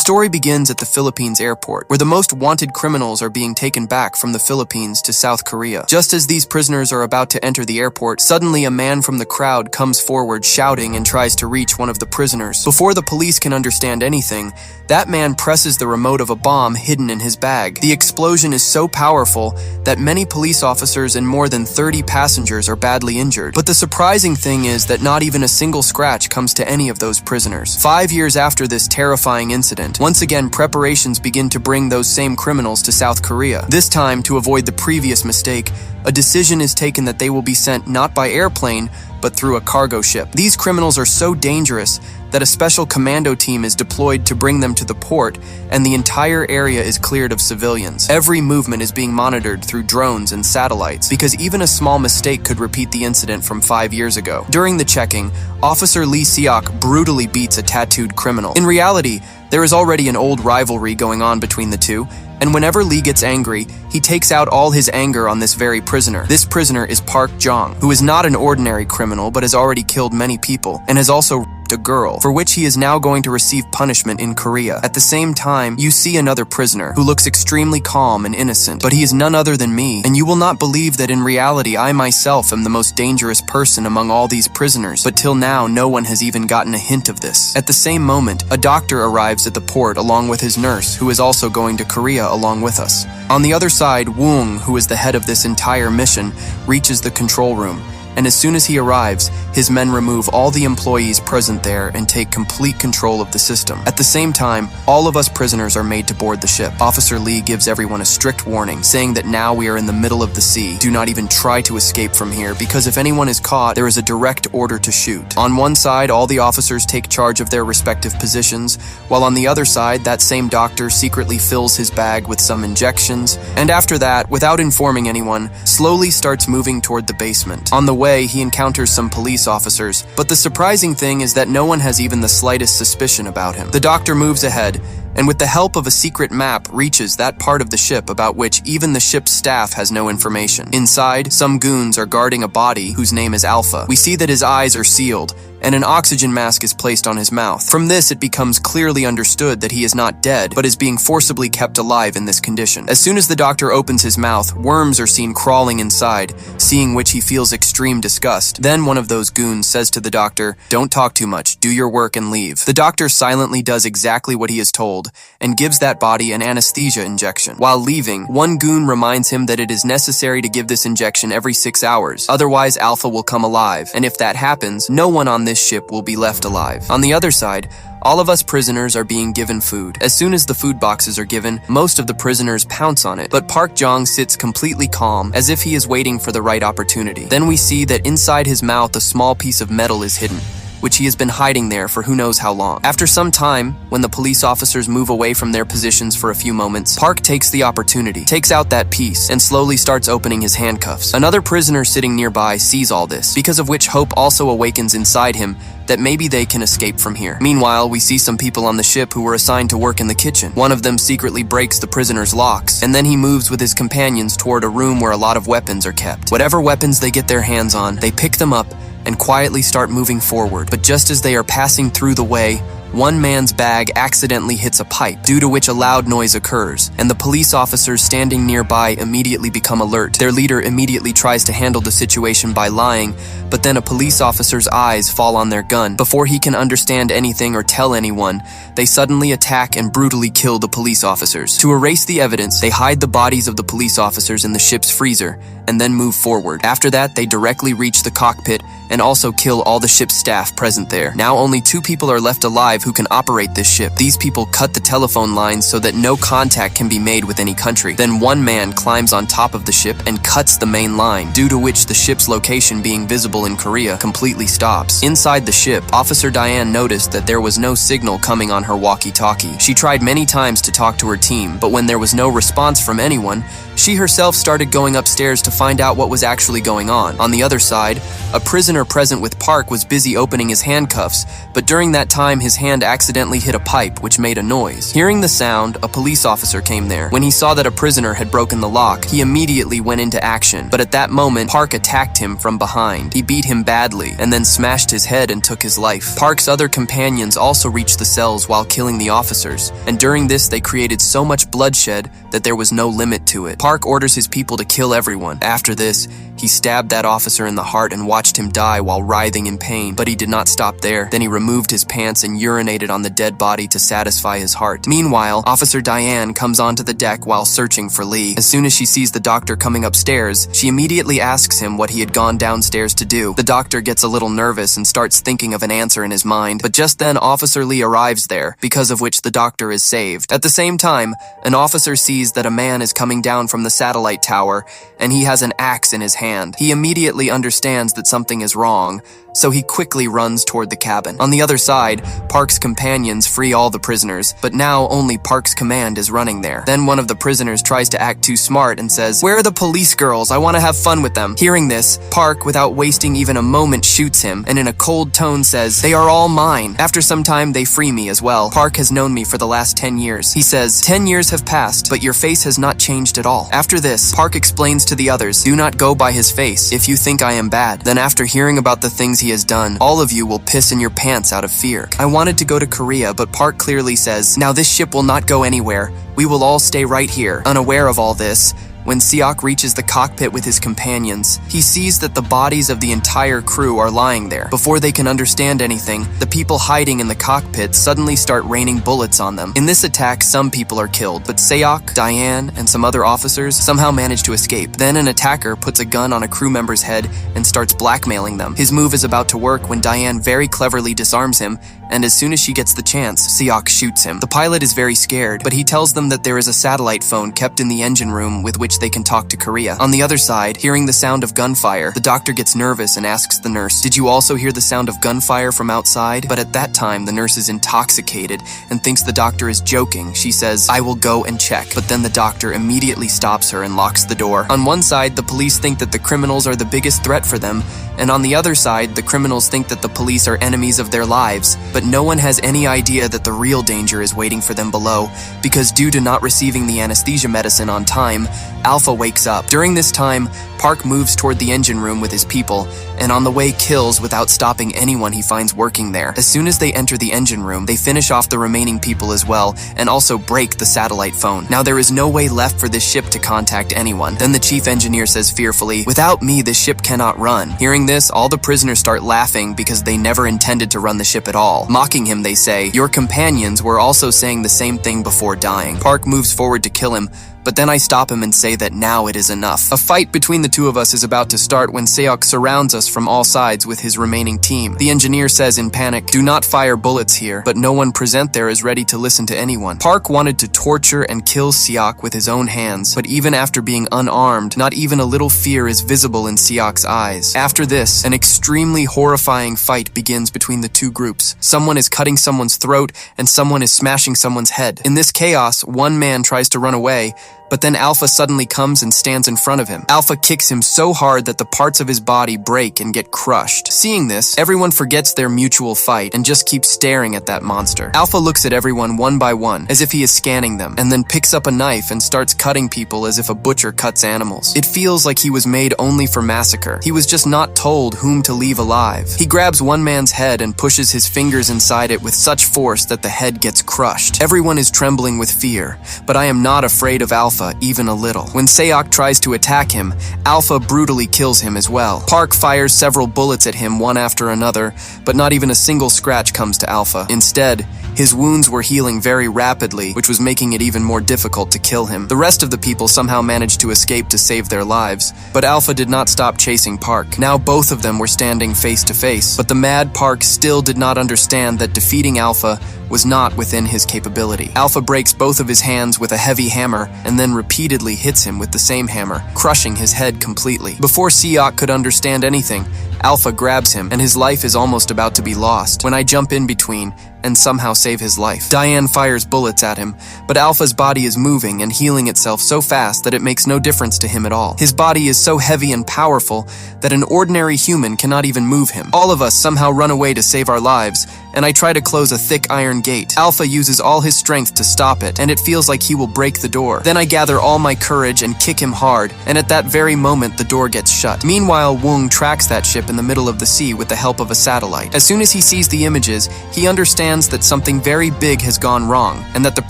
story begins at the Philippines airport, where the most wanted criminals are being taken back from the Philippines to South Korea. Just as these prisoners are about to enter the airport, suddenly a man from the crowd comes forward shouting and tries to reach one of the prisoners. Before the police can understand anything, that man presses the remote of a bomb hidden in his bag. The explosion is so powerful that many police officers and more than 30 passengers are badly injured. But the surprising thing is that not even a single scratch comes to any of those prisoners. 5 years after this terrifying incident, once again preparations begin to bring those same criminals to South Korea. This time, to avoid the previous mistake, a decision is taken that they will be sent not by airplane, but through a cargo ship. These criminals are so dangerous that a special commando team is deployed to bring them to the port, and the entire area is cleared of civilians. Every movement is being monitored through drones and satellites, because even a small mistake could repeat the incident from 5 years ago. During the checking, Officer Lee Seok brutally beats a tattooed criminal. In reality, there is already an old rivalry going on between the two, and whenever Lee gets angry, he takes out all his anger on this very prisoner. This prisoner is Park Jang, who is not an ordinary criminal but has already killed many people, and has also raped a girl, for which he is now going to receive punishment in Korea. At the same time, you see another prisoner, who looks extremely calm and innocent, but he is none other than me, and you will not believe that in reality I myself am the most dangerous person among all these prisoners, but till now no one has even gotten a hint of this. At the same moment, a doctor arrives at the port along with his nurse, who is also going to Korea along with us. On the other side, Wong, who is the head of this entire mission, reaches the control room, and as soon as he arrives, his men remove all the employees present there and take complete control of the system. At the same time, all of us prisoners are made to board the ship. Officer Lee gives everyone a strict warning, saying that now we are in the middle of the sea. Do not even try to escape from here, because if anyone is caught, there is a direct order to shoot. On one side, all the officers take charge of their respective positions, while on the other side, that same doctor secretly fills his bag with some injections, and after that, without informing anyone, slowly starts moving toward the basement. On the way, he encounters some police officers, but the surprising thing is that no one has even the slightest suspicion about him. The doctor moves ahead, and with the help of a secret map reaches that part of the ship about which even the ship's staff has no information. Inside, some goons are guarding a body whose name is Alpha. We see that his eyes are sealed, and an oxygen mask is placed on his mouth. From this, it becomes clearly understood that he is not dead, but is being forcibly kept alive in this condition. As soon as the doctor opens his mouth, worms are seen crawling inside, seeing which he feels extreme disgust. Then one of those goons says to the doctor, "Don't talk too much, do your work and leave." The doctor silently does exactly what he is told, and gives that body an anesthesia injection. While leaving, one goon reminds him that it is necessary to give this injection every 6 hours, otherwise Alpha will come alive, and if that happens, no one on this ship will be left alive. On the other side, all of us prisoners are being given food. As soon as the food boxes are given, most of the prisoners pounce on it, but Park Jang sits completely calm, as if he is waiting for the right opportunity. Then we see that inside his mouth a small piece of metal is hidden, which he has been hiding there for who knows how long. After some time, when the police officers move away from their positions for a few moments, Park takes the opportunity, takes out that piece, and slowly starts opening his handcuffs. Another prisoner sitting nearby sees all this, because of which hope also awakens inside him that maybe they can escape from here. Meanwhile, we see some people on the ship who were assigned to work in the kitchen. One of them secretly breaks the prisoner's locks, and then he moves with his companions toward a room where a lot of weapons are kept. Whatever weapons they get their hands on, they pick them up and quietly start moving forward. But just as they are passing through the way, one man's bag accidentally hits a pipe, due to which a loud noise occurs, and the police officers standing nearby immediately become alert. Their leader immediately tries to handle the situation by lying, but then a police officer's eyes fall on their gun. Before he can understand anything or tell anyone, they suddenly attack and brutally kill the police officers. To erase the evidence, they hide the bodies of the police officers in the ship's freezer, and then move forward. After that, they directly reach the cockpit and also kill all the ship's staff present there. Now only 2 people are left alive who can operate this ship. These people cut the telephone lines so that no contact can be made with any country. Then one man climbs on top of the ship and cuts the main line, due to which the ship's location being visible in Korea completely stops. Inside the ship, Officer Diane noticed that there was no signal coming on her walkie-talkie. She tried many times to talk to her team, but when there was no response from anyone, she herself started going upstairs to find out what was actually going on. On the other side, a prisoner present with Park was busy opening his handcuffs, but during that time his hand accidentally hit a pipe, which made a noise. Hearing the sound, a police officer came there. When he saw that a prisoner had broken the lock, he immediately went into action. But at that moment, Park attacked him from behind. He beat him badly, and then smashed his head and took his life. Park's other companions also reached the cells while killing the officers, and during this they created so much bloodshed that there was no limit to it. Park orders his people to kill everyone. After this, he stabbed that officer in the heart and watched him die while writhing in pain, but he did not stop there. Then he removed his pants and urinated on the dead body to satisfy his heart. Meanwhile, Officer Diane comes onto the deck while searching for Lee. As soon as she sees the doctor coming upstairs, she immediately asks him what he had gone downstairs to do. The doctor gets a little nervous and starts thinking of an answer in his mind, but just then Officer Lee arrives there, because of which the doctor is saved. At the same time, an officer sees that a man is coming down from the satellite tower, and he has an axe in his hand. He immediately understands that something is wrong, so he quickly runs toward the cabin. On the other side, Park's companions free all the prisoners, but now only Park's command is running there. Then one of the prisoners tries to act too smart and says, "Where are the police girls? I want to have fun with them." Hearing this, Park, without wasting even a moment, shoots him, and in a cold tone says, "They are all mine." After some time, they free me as well. Park has known me for the last 10 years. He says, "10 years have passed, but your face has not changed at all." After this, Park explains to the others, "Do not go by his face if you think I am bad." Then after hearing about the things he has done, all of you will piss in your pants out of fear. I wanted to go to Korea, but Park clearly says, "Now this ship will not go anywhere. We will all stay right here." Unaware of all this, when Seok reaches the cockpit with his companions, he sees that the bodies of the entire crew are lying there. Before they can understand anything, the people hiding in the cockpit suddenly start raining bullets on them. In this attack, some people are killed, but Seok, Diane, and some other officers somehow manage to escape. Then an attacker puts a gun on a crew member's head and starts blackmailing them. His move is about to work when Diane very cleverly disarms him, and as soon as she gets the chance, Seok shoots him. The pilot is very scared, but he tells them that there is a satellite phone kept in the engine room with which they can talk to Korea. On the other side, hearing the sound of gunfire, the doctor gets nervous and asks the nurse, "Did you also hear the sound of gunfire from outside?" But at that time, the nurse is intoxicated and thinks the doctor is joking. She says, "I will go and check." But then the doctor immediately stops her and locks the door. On one side, the police think that the criminals are the biggest threat for them, and on the other side, the criminals think that the police are enemies of their lives, but no one has any idea that the real danger is waiting for them below, because due to not receiving the anesthesia medicine on time, Alpha wakes up. During this time, Park moves toward the engine room with his people, and on the way kills without stopping anyone he finds working there. As soon as they enter the engine room, they finish off the remaining people as well, and also break the satellite phone. Now there is no way left for this ship to contact anyone. Then the chief engineer says fearfully, "Without me, this ship cannot run." Hearing this, all the prisoners start laughing because they never intended to run the ship at all. Mocking him, they say, "Your companions were also saying the same thing before dying." Park moves forward to kill him, but then I stop him and say that now it is enough. A fight between the two of us is about to start when Seok surrounds us from all sides with his remaining team. The engineer says in panic, "Do not fire bullets here," but no one present there is ready to listen to anyone. Park wanted to torture and kill Seok with his own hands, but even after being unarmed, not even a little fear is visible in Seok's eyes. After this, an extremely horrifying fight begins between the two groups. Someone is cutting someone's throat and someone is smashing someone's head. In this chaos, one man tries to run away, but then Alpha suddenly comes and stands in front of him. Alpha kicks him so hard that the parts of his body break and get crushed. Seeing this, everyone forgets their mutual fight and just keeps staring at that monster. Alpha looks at everyone one by one, as if he is scanning them, and then picks up a knife and starts cutting people as if a butcher cuts animals. It feels like he was made only for massacre. He was just not told whom to leave alive. He grabs one man's head and pushes his fingers inside it with such force that the head gets crushed. Everyone is trembling with fear, but I am not afraid of Alpha even a little. When Seok tries to attack him, Alpha brutally kills him as well. Park fires several bullets at him one after another, but not even a single scratch comes to Alpha. Instead, his wounds were healing very rapidly, which was making it even more difficult to kill him. The rest of the people somehow managed to escape to save their lives, but Alpha did not stop chasing Park. Now both of them were standing face to face, but the mad Park still did not understand that defeating Alpha was not within his capability. Alpha breaks both of his hands with a heavy hammer and then repeatedly hits him with the same hammer, crushing his head completely. Before Seok could understand anything, Alpha grabs him and his life is almost about to be lost when I jump in between and somehow save his life. Diane fires bullets at him, but Alpha's body is moving and healing itself so fast that it makes no difference to him at all. His body is so heavy and powerful that an ordinary human cannot even move him. All of us somehow run away to save our lives, and I try to close a thick iron gate. Alpha uses all his strength to stop it, and it feels like he will break the door. Then I gather all my courage and kick him hard, and at that very moment the door gets shut. Meanwhile, Wong tracks that ship in the middle of the sea with the help of a satellite. As soon as he sees the images, he understands that something very big has gone wrong, and that the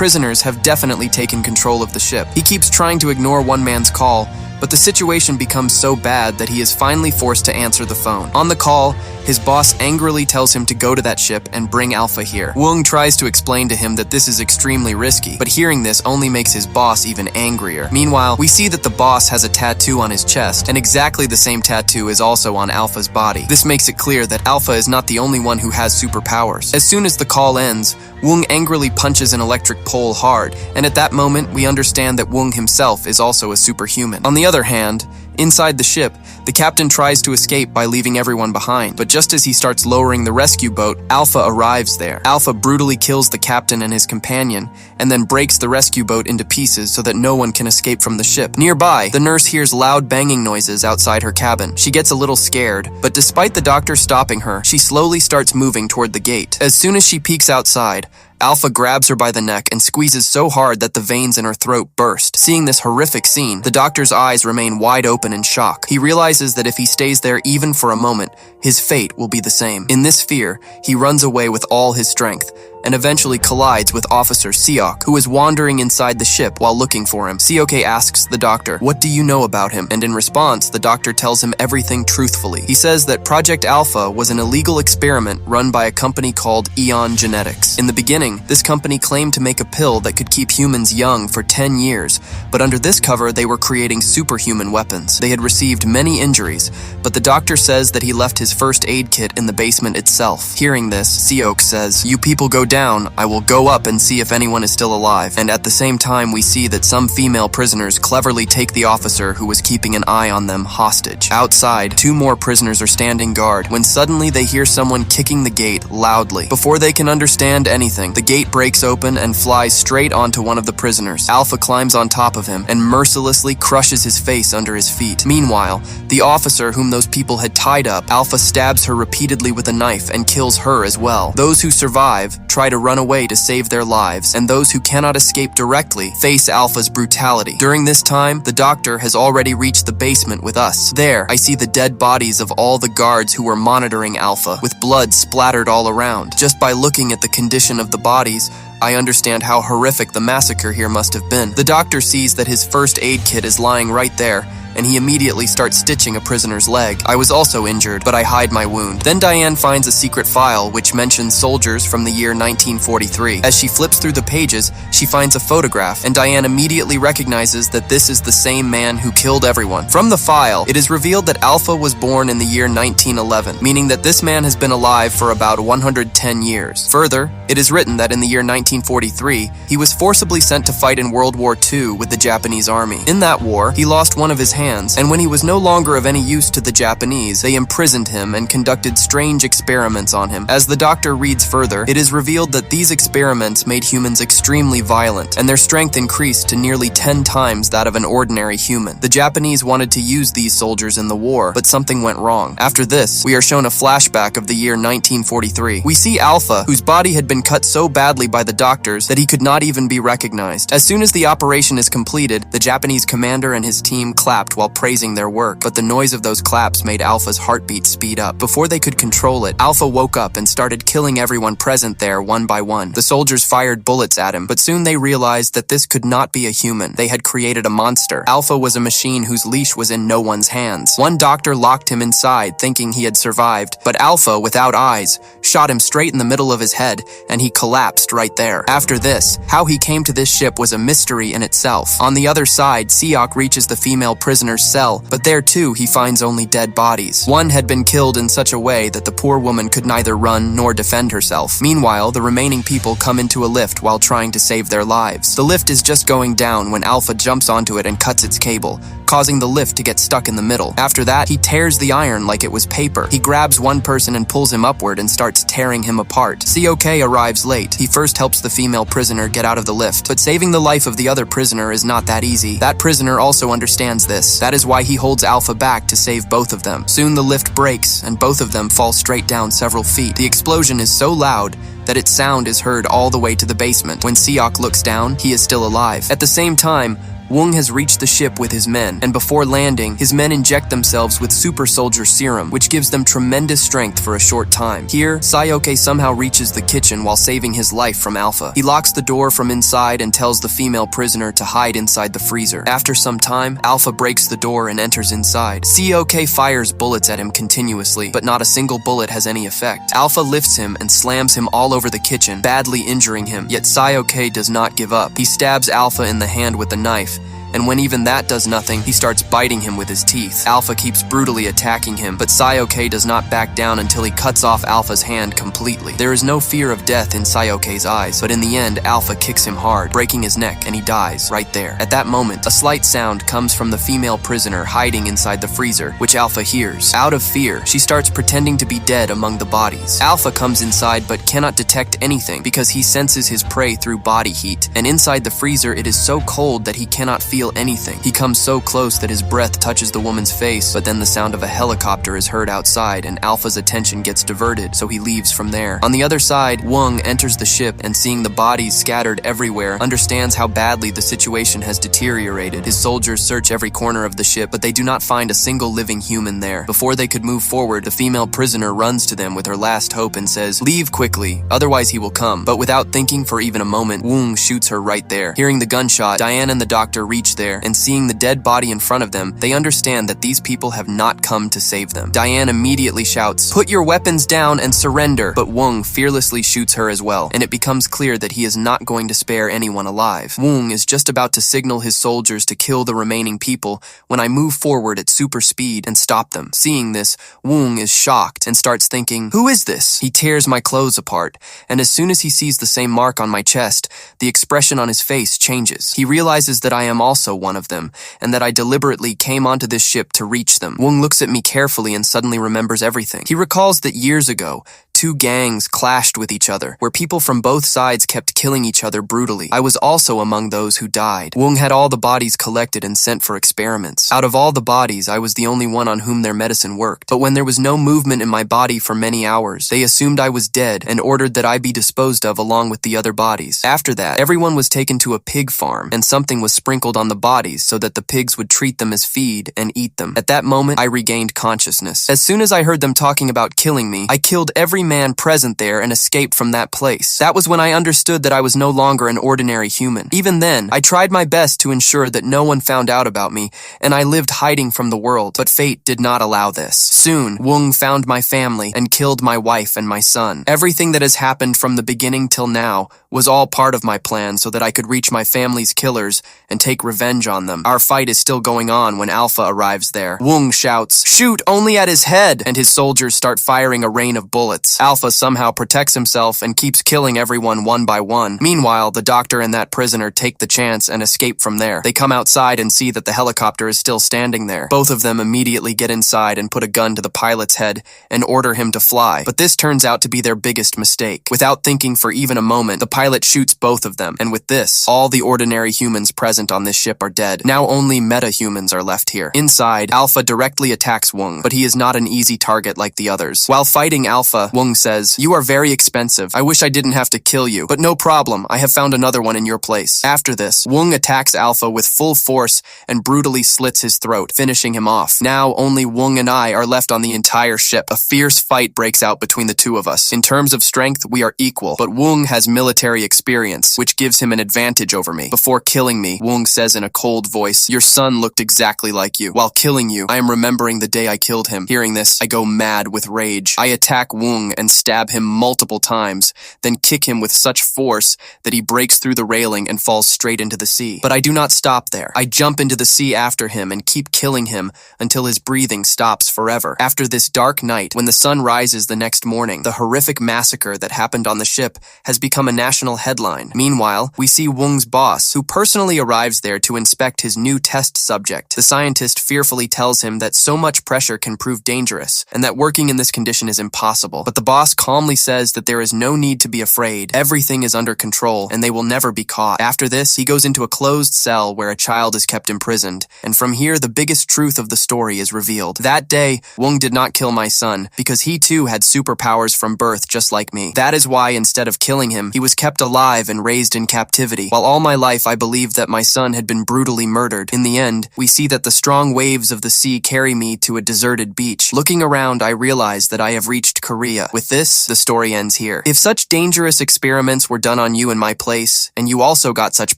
prisoners have definitely taken control of the ship. He keeps trying to ignore one man's call, but the situation becomes so bad that he is finally forced to answer the phone. On the call, his boss angrily tells him to go to that ship and bring Alpha here. Wong tries to explain to him that this is extremely risky, but hearing this only makes his boss even angrier. Meanwhile, we see that the boss has a tattoo on his chest, and exactly the same tattoo is also on Alpha's body. This makes it clear that Alpha is not the only one who has superpowers. As soon as the call ends, Wong angrily punches an electric pole hard, and at that moment, we understand that Wong himself is also a superhuman. On the other hand, inside the ship, the captain tries to escape by leaving everyone behind, but just as he starts lowering the rescue boat, Alpha arrives there. Alpha brutally kills the captain and his companion, and then breaks the rescue boat into pieces so that no one can escape from the ship. Nearby, the nurse hears loud banging noises outside her cabin. She gets a little scared, but despite the doctor stopping her, she slowly starts moving toward the gate. As soon as she peeks outside, Alpha grabs her by the neck and squeezes so hard that the veins in her throat burst. Seeing this horrific scene, the doctor's eyes remain wide open in shock. He realizes that if he stays there even for a moment, his fate will be the same. In this fear, he runs away with all his strength, and eventually collides with Officer Seok, who is wandering inside the ship while looking for him. Seok asks the doctor, "What do you know about him?" And in response, the doctor tells him everything truthfully. He says that Project Alpha was an illegal experiment run by a company called Eon Genetics. In the beginning, this company claimed to make a pill that could keep humans young for 10 years, but under this cover, they were creating superhuman weapons. They had received many injuries, but the doctor says that he left his first aid kit in the basement itself. Hearing this, Seok says, "You people go down, I will go up and see if anyone is still alive." And at the same time, we see that some female prisoners cleverly take the officer who was keeping an eye on them hostage. Outside, 2 more prisoners are standing guard when suddenly they hear someone kicking the gate loudly. Before they can understand anything, the gate breaks open and flies straight onto one of the prisoners. Alpha climbs on top of him and mercilessly crushes his face under his feet. Meanwhile, the officer whom those people had tied up, Alpha stabs her repeatedly with a knife and kills her as well. Those who survive try to run away to save their lives, and those who cannot escape directly face Alpha's brutality. During this time, the doctor has already reached the basement with us. There, I see the dead bodies of all the guards who were monitoring Alpha, with blood splattered all around. Just by looking at the condition of the bodies, I understand how horrific the massacre here must have been. The doctor sees that his first aid kit is lying right there, and he immediately starts stitching a prisoner's leg. I was also injured, but I hide my wound. Then Diane finds a secret file which mentions soldiers from the year 1943. As she flips through the pages, she finds a photograph, and Diane immediately recognizes that this is the same man who killed everyone. From the file, it is revealed that Alpha was born in the year 1911, meaning that this man has been alive for about 110 years. Further, it is written that in the year 1943, he was forcibly sent to fight in World War II with the Japanese army. In that war, he lost one of his hands, and when he was no longer of any use to the Japanese, they imprisoned him and conducted strange experiments on him. As the doctor reads further, it is revealed that these experiments made humans extremely violent, and their strength increased to nearly 10 times that of an ordinary human. The Japanese wanted to use these soldiers in the war, but something went wrong. After this, we are shown a flashback of the year 1943. We see Alpha, whose body had been cut so badly by the doctors that he could not even be recognized. As soon as the operation is completed, the Japanese commander and his team clapped while praising their work, but the noise of those claps made Alpha's heartbeat speed up. Before they could control it, Alpha woke up and started killing everyone present there one by one. The soldiers fired bullets at him, but soon they realized that this could not be a human. They had created a monster. Alpha was a machine whose leash was in no one's hands. One doctor locked him inside, thinking he had survived, but Alpha, without eyes, shot him straight in the middle of his head, and he collapsed right there. After this, how he came to this ship was a mystery in itself. On the other side, Seok reaches the female prisoner's cell, but there too he finds only dead bodies. One had been killed in such a way that the poor woman could neither run nor defend herself. Meanwhile, the remaining people come into a lift while trying to save their lives. The lift is just going down when Alpha jumps onto it and cuts its cable, causing the lift to get stuck in the middle. After that, he tears the iron like it was paper. He grabs one person and pulls him upward and starts tearing him apart. COK arrives late. He first helps the female prisoner get out of the lift, but saving the life of the other prisoner is not that easy. That prisoner also understands this. That is why he holds Alpha back to save both of them. Soon the lift breaks, and both of them fall straight down several feet. The explosion is so loud that its sound is heard all the way to the basement. When Seok looks down, he is still alive. At the same time, Wong has reached the ship with his men, and before landing, his men inject themselves with super soldier serum, which gives them tremendous strength for a short time. Here, Seok somehow reaches the kitchen while saving his life from Alpha. He locks the door from inside and tells the female prisoner to hide inside the freezer. After some time, Alpha breaks the door and enters inside. Seok fires bullets at him continuously, but not a single bullet has any effect. Alpha lifts him and slams him all over the kitchen, badly injuring him, yet Seok does not give up. He stabs Alpha in the hand with a knife, and when even that does nothing, he starts biting him with his teeth. Alpha keeps brutally attacking him, but Seok does not back down until he cuts off Alpha's hand completely. There is no fear of death in Seok's eyes, but in the end, Alpha kicks him hard, breaking his neck, and he dies right there. At that moment, a slight sound comes from the female prisoner hiding inside the freezer, which Alpha hears. Out of fear, she starts pretending to be dead among the bodies. Alpha comes inside but cannot detect anything because he senses his prey through body heat, and inside the freezer it is so cold that he cannot feel anything. He comes so close that his breath touches the woman's face, but then the sound of a helicopter is heard outside and Alpha's attention gets diverted, so he leaves from there. On the other side, Wong enters the ship and seeing the bodies scattered everywhere, understands how badly the situation has deteriorated. His soldiers search every corner of the ship, but they do not find a single living human there. Before they could move forward, the female prisoner runs to them with her last hope and says, "Leave quickly, otherwise he will come." But without thinking for even a moment, Wong shoots her right there. Hearing the gunshot, Diane and the doctor reach there, and seeing the dead body in front of them, they understand that these people have not come to save them. Diane immediately shouts, "Put your weapons down and surrender," but Wong fearlessly shoots her as well, and it becomes clear that he is not going to spare anyone alive. Wong is just about to signal his soldiers to kill the remaining people when I move forward at super speed and stop them. Seeing this, Wong is shocked and starts thinking, "Who is this?" He tears my clothes apart, and as soon as he sees the same mark on my chest, the expression on his face changes. He realizes that I am also one of them, and that I deliberately came onto this ship to reach them. Wong looks at me carefully and suddenly remembers everything. He recalls that years ago, two gangs clashed with each other, where people from both sides kept killing each other brutally. I was also among those who died. Wong had all the bodies collected and sent for experiments. Out of all the bodies, I was the only one on whom their medicine worked. But when there was no movement in my body for many hours, they assumed I was dead and ordered that I be disposed of along with the other bodies. After that, everyone was taken to a pig farm, and something was sprinkled on the bodies so that the pigs would treat them as feed and eat them. At that moment, I regained consciousness. As soon as I heard them talking about killing me, I killed every man present there and escaped from that place. That was when I understood that I was no longer an ordinary human. Even then, I tried my best to ensure that no one found out about me, and I lived hiding from the world, but fate did not allow this. Soon, Wong found my family and killed my wife and my son. Everything that has happened from the beginning till now was all part of my plan so that I could reach my family's killers and take revenge on them. Our fight is still going on when Alpha arrives there. Wong shouts, "Shoot only at his head!" and his soldiers start firing a rain of bullets. Alpha somehow protects himself and keeps killing everyone one by one. Meanwhile, the doctor and that prisoner take the chance and escape from there. They come outside and see that the helicopter is still standing there. Both of them immediately get inside and put a gun to the pilot's head and order him to fly. But this turns out to be their biggest mistake. Without thinking for even a moment, the pilot shoots both of them, and with this, all the ordinary humans present on this ship are dead. Now only meta-humans are left here. Inside, Alpha directly attacks Wong, but he is not an easy target like the others. While fighting Alpha, Wong says, "You are very expensive. I wish I didn't have to kill you, but no problem. I have found another one in your place." After this, Wong attacks Alpha with full force and brutally slits his throat, finishing him off. Now only Wong and I are left on the entire ship. A fierce fight breaks out between the two of us. In terms of strength, we are equal, but Wong has military experience, which gives him an advantage over me. Before killing me, Wong says in a cold voice, "Your son looked exactly like you. While killing you, I am remembering the day I killed him." Hearing this, I go mad with rage. I attack Wong and stab him multiple times, then kick him with such force that he breaks through the railing and falls straight into the sea. But I do not stop there. I jump into the sea after him and keep killing him until his breathing stops forever. After this dark night, when the sun rises the next morning, the horrific massacre that happened on the ship has become a national headline. Meanwhile, we see Wong's boss, who personally arrives there to inspect his new test subject. The scientist fearfully tells him that so much pressure can prove dangerous, and that working in this condition is impossible. But the boss calmly says that there is no need to be afraid. Everything is under control, and they will never be caught. After this, he goes into a closed cell where a child is kept imprisoned, and from here the biggest truth of the story is revealed. That day, Wong did not kill my son, because he too had superpowers from birth just like me. That is why, instead of killing him, he was kept alive and raised in captivity. While all my life I believed that my son had been brutally murdered, in the end, we see that the strong waves of the sea carry me to a deserted beach. Looking around, I realize that I have reached Korea. With this, the story ends here. If such dangerous experiments were done on you in my place, and you also got such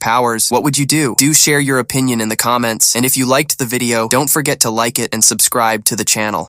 powers, what would you do? Do share your opinion in the comments, and if you liked the video, don't forget to like it and subscribe to the channel.